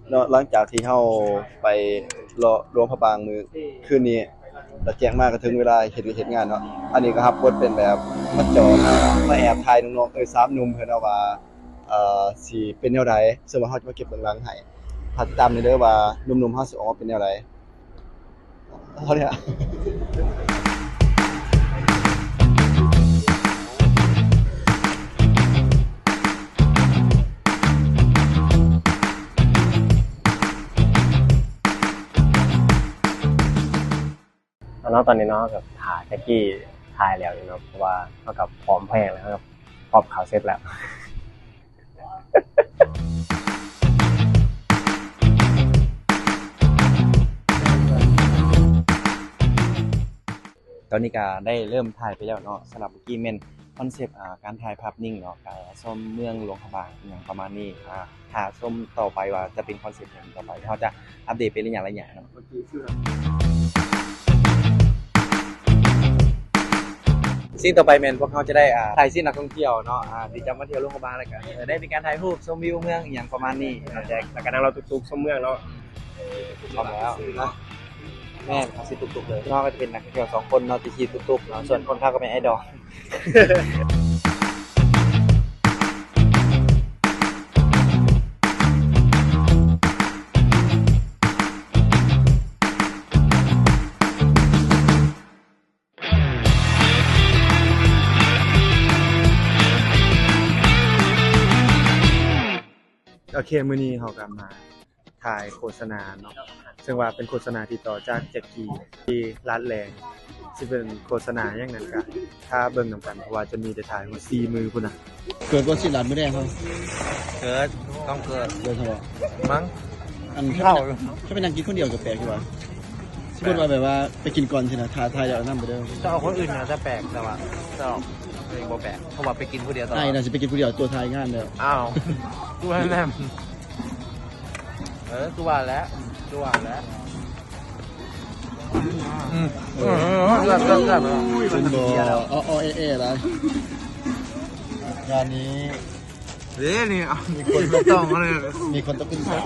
เนาะหลังจากที่เฮาไปรอหลวงพระบางมื้อคืนนี้แล้วแจ้งมาก็ถึงเวลาเฮ็ดงานเนาะอันนี้ก็รับบทเป็นแบบมาจอมาแอบถ่ายน้องๆ3หนุ่มเพิ่นเอาว่าสิเป็นแนวใดซึ่งว่าเฮาจะมาเก็บเบื้องหลังให้ถ้าติดตามได้เด้อว่าหนุ่มๆเฮาสิออกมาเป็นแนวใดเท่านี้อะ เนาะตอนนี้เนาะกับถ่ายแท็กกี้ถ่ายแล้วอยู่เนาะเพราะว่าเท่ากับพร้อมแพงแล้วครับพร้อมข่าวเสร็จแล้วตอนนี้ก็ได้เริ่มถ่ายไปแล้วเนาะสำหรับเมื่อกี้แม่นคอนเซปต์การถ่ายภาพนิ่งเนาะชมเมืองหลวงพระบางอย่างประมาณนี้ถ้าชมต่อไปว่าจะเป็นคอนเซปต์อย่างต่อไปเขาจะอัปเดตเป็นระยะเนาะสิ่งต่อไปแม่นพวกเขาจะได้ถ่ายซีนนักท่องเที่ยวเนาะที่จะมาเที่ยวหลวงพระบางแล้วกันได้มีการถ่ายรูปชมวิวเมืองอย่างประมาณนี้แจ็ค แล้วก็นั่งเราตุกๆชมเมืองเนาะ พร้อมแล้วนะแม่เขาสิตุกๆเลยน้องก็จะเป็นนักท่องเที่ยว2คนเนาะที่ขี่ตุกๆเนาะส่วนคนข้างก็เป็นไอดอล โอเคมื้อนี้เราก็มาถ่ายโฆษณาเนาะซึ่งว่าเป็นโฆษณาที่ต่อจากเจ็ดกีที่ร้านแรงสิเป็นโฆษณาอย่างนั้นก็ถ้าเบิ่งนำกันเพราะว่าจะมีแต่ถ่ายมา4มือพุ่นน่ะ เกิดบ่สิหลานมื้อแดงครับ เกิดต้องเกิด เดินเถอะ มั้ง อันเข้าถ้าเป็นนั่งกินคนเดียวก็แปลกอยู่ว่าสมมุติว่าแบบว่าไปกินก่อนสินะทายแล้วนำไปเด้อ จะเอาคนอื่นนะจะแปลกแต่ว่าจะเอาเองบ่แปลกเพราะว่าไปกินผู้เดียวตลอ ไอ้ ด น่ะสิไปกินผู้เดียวตัวทายงานแล้ว อ้าวกูว่าแม่กูว่าแล้วเกือบ เป็นบ่อ้อๆแอะๆหลายงานนี้ เด้นี่มีคนไม่ต้องเลย มีคนต้องขึ้นศาล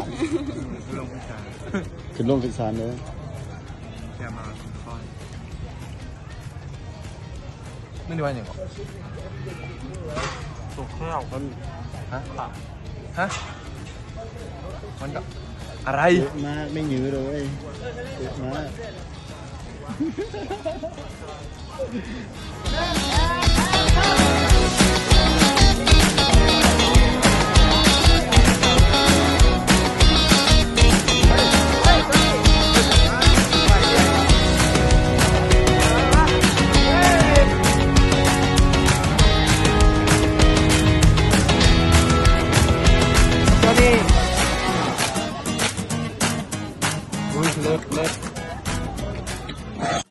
ขึ้นลงขึ้นศาลเด้อ แกมาคอยไม่ได้ว่าอย่างถูกเครื่องมันฮะมันก็อะไร เยอะมากไม่หยือเลยเยอะมาก เลิศ